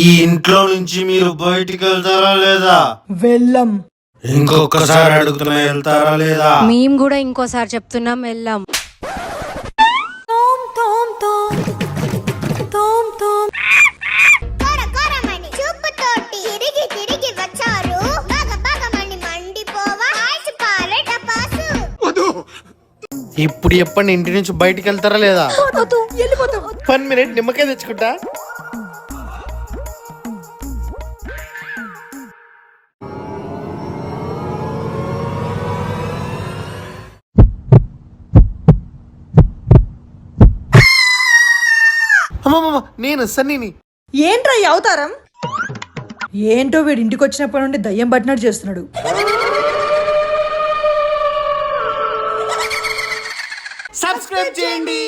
ఈ ఇంట్లో నుంచి మీరు బయటికి వెళ్తారా లేదా? వెళ్ళం. ఇంకొకసారి అడుగుతున్నా, వెళ్తారా లేదా? మేము కూడా ఇంకోసారి చెప్తున్నాం, వెళ్ళాం. ఇప్పుడు చెప్పండి, ఇంటి నుంచి బయటికి వెళ్తారా లేదా? 1 మినిట్ నిమ్మకాయ తెచ్చుకుంటా. అమ్మమ్మ, నేను సన్నీని. ఏంట్రా ఈ అవతారం? ఏంటో వీడి ఇంటికి వచ్చినప్పటి నుండి దయ్యం పట్టినట్టు చేస్తున్నాడు. సబ్స్క్రైబ్ చేయండి.